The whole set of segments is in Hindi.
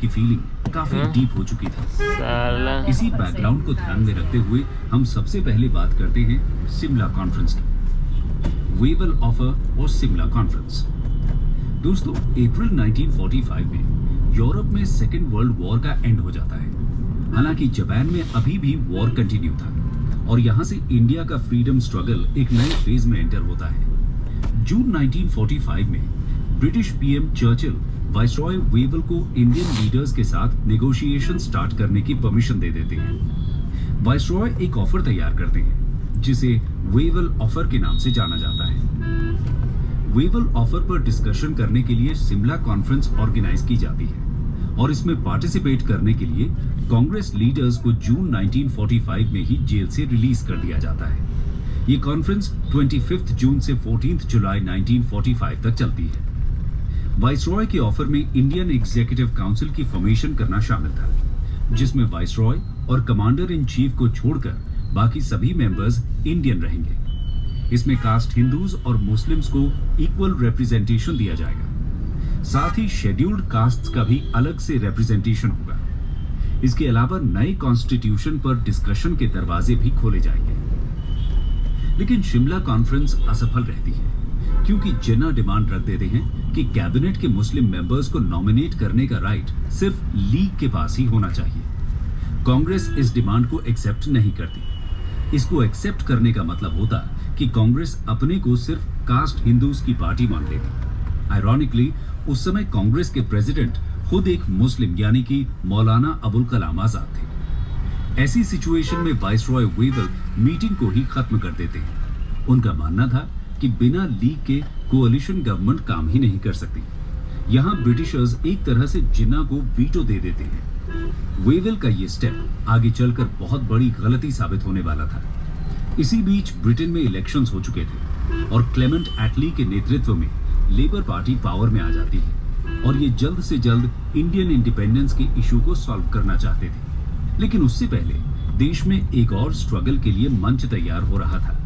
की फीलिंग काफी डीप हो चुकी थी। इसी बैकग्राउंड को ध्यान में रखते हुए हम सबसे पहले बात करते हैं शिमला कॉन्फ्रेंस की। वेवल ऑफर और शिमला कॉन्फ्रेंस। दोस्तों, अप्रैल 1945 में यूरोप में सेकेंड वर्ल्ड वॉर का एंड हो जाता है। हालांकि जापान में अभी भी वॉर कंटिन्यू था और यहां से इंडिया का फ्रीडम स्ट्रगल एक नए फेज में एंटर होता है। जून 1945 में British PM Churchill viceroy Wavell को इंडियन लीडर्स के साथ नेगोशिएशन स्टार्ट करने की परमिशन दे देते हैं। वाइसरॉय एक ऑफर तैयार करते हैं जिसे वेवल ऑफर के नाम से जाना जाता है। वेवल ऑफर पर डिस्कशन करने के लिए शिमला कॉन्फ्रेंस ऑर्गेनाइज की जाती है और इसमें पार्टिसिपेट करने के लिए कांग्रेस लीडर्स को जून 1945 में ही जेल से रिलीज कर दिया जाता है। ये कॉन्फ्रेंस 25 जून से 14 जुलाई 1945 तक चलती है। वाइसरॉय के ऑफर में इंडियन एग्जीक्यूटिव काउंसिल की फॉर्मेशन करना शामिल था, जिसमें वाइसरॉय और कमांडर इन चीफ को छोड़कर बाकी सभी मेंबर्स इंडियन रहेंगे। इसमें कास्ट हिंदूज और मुस्लिम्स को इक्वल रिप्रेजेंटेशन दिया जाएगा। साथ ही शेड्यूल्ड कास्ट्स का भी अलग से रिप्रेजेंटेशन होगा। इसके अलावा नए कॉन्स्टिट्यूशन पर डिस्कशन के दरवाजे भी खोले जाएंगे। लेकिन शिमला कॉन्फ्रेंस असफल रहती है क्योंकि जिन्ना डिमांड रख देते हैं कि कैबिनेट के मुस्लिम मेंबर्स को नॉमिनेट करने का राइट सिर्फ लीग के पास ही होना चाहिए। कांग्रेस इस डिमांड को एक्सेप्ट नहीं करती। इसको एक्सेप्ट करने का मतलब होता कि कांग्रेस अपने को सिर्फ कास्ट हिंदूज की पार्टी मान लेती। आयरॉनिकली, उस समय कांग्रेस के प्रेसिडेंट खुद एक मुस्लिम यानी कि मौलाना अबुल कलाम आजाद थे। ऐसी सिचुएशन में वाइसरॉय वेवल मीटिंग को ही खत्म कर देते हैं। उनका मानना था कि बिना लीग के कोalition गवर्नमेंट काम ही नहीं कर सकती। यहाँ ब्रिटिशर्स एक तरह से जिन्ना को वीटो दे देते हैं। वेवल का ये स्टेप आगे चलकर बहुत बड़ी गलती साबित होने वाला था। इसी बीच ब्रिटेन में इलेक्शंस हो चुके थे और क्लेमेंट एटली के नेतृत्व में लेबर पार्टी पावर में आ जाती है और ये जल्द से जल्द इंडियन इंडिपेंडेंस के इशू को सॉल्व करना चाहते थे। लेकिन उससे पहले देश में एक और स्ट्रगल के लिए मंच तैयार हो रहा था।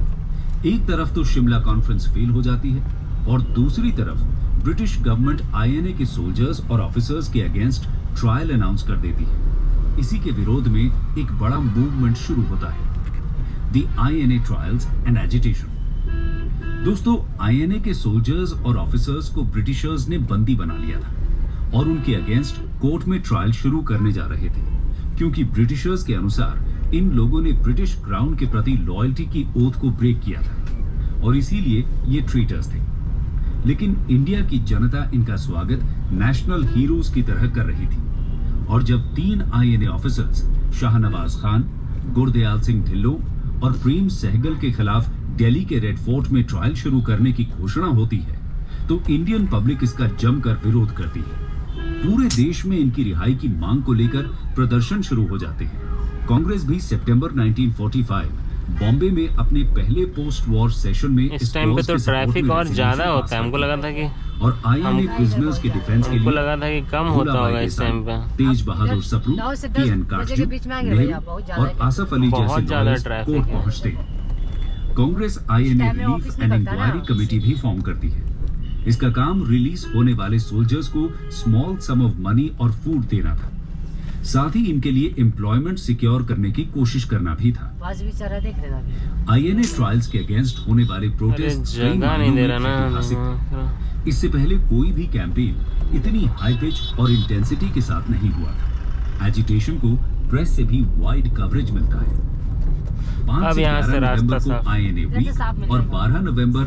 एक तरफ तो शिमला कॉन्फ्रेंस फेल हो जाती है और दूसरी तरफ ब्रिटिश गवर्नमेंट आईएनए के सोल्जर्स और ऑफिसर्स के अगेंस्ट ट्रायल अनाउंस कर देती है। इसी के विरोध में एक बड़ा मूवमेंट शुरू होता है, the INA trials and agitation. दोस्तों, आईएनए के सोल्जर्स और ऑफिसर्स को ब्रिटिशर्स ने बंदी बना लिया था और उनके अगेंस्ट कोर्ट में ट्रायल शुरू करने जा रहे थे, क्योंकि ब्रिटिशर्स के अनुसार इन लोगों ने ब्रिटिश क्राउन के प्रति लॉयल्टी की ओथ को ब्रेक किया था और इसीलिए ये ट्रीटर्स थे। लेकिन इंडिया की जनता इनका स्वागत नेशनल हीरोज की तरह कर रही थी और जब 3 आईएनए ऑफिसर्स शाहनवाज खान, गुरदयाल सिंह ढिल्लों और प्रेम सहगल के खिलाफ दिल्ली के रेड फोर्ट में ट्रायल शुरू करने की घोषणा होती है तो इंडियन पब्लिक इसका जमकर विरोध करती है। पूरे देश में इनकी रिहाई की मांग को लेकर प्रदर्शन शुरू हो जाते हैं। कांग्रेस भी सितंबर 1945 बॉम्बे में अपने पहले पोस्ट वॉर सेशन में इस टाइम पे तो ट्रैफिक और ज्यादा होता है। हमको लगा था कि और आईएनए प्रिजनर्स के डिफेंस के लिए लगा था कि कम होता होगा इस टाइम पे। तेज बहादुर सप्रू, केएन काटजू, नेहरू और आसफ अली जैसे लॉयर्स कोर्ट पहुंचते हैं। Congress INA relief and inquiry committee भी फॉर्म करती है। इसका काम रिलीज होने वाले सोल्जर्स को स्मॉल सम ऑफ मनी और फूड देना था। साथ ही इनके लिए एम्प्लॉयमेंट सिक्योर करने की कोशिश करना भी था। आईएनए ट्रायल्स के अगेंस्ट होने वाले प्रोटेस्ट इससे पहले कोई भी कैंपेन इतनी हाई पिच और इंटेंसिटी के साथ नहीं हुआ था। एजिटेशन को प्रेस से भी वाइड कवरेज मिलता है। 5 से 11 नवंबर को आईएनए वीक और 12 नवंबर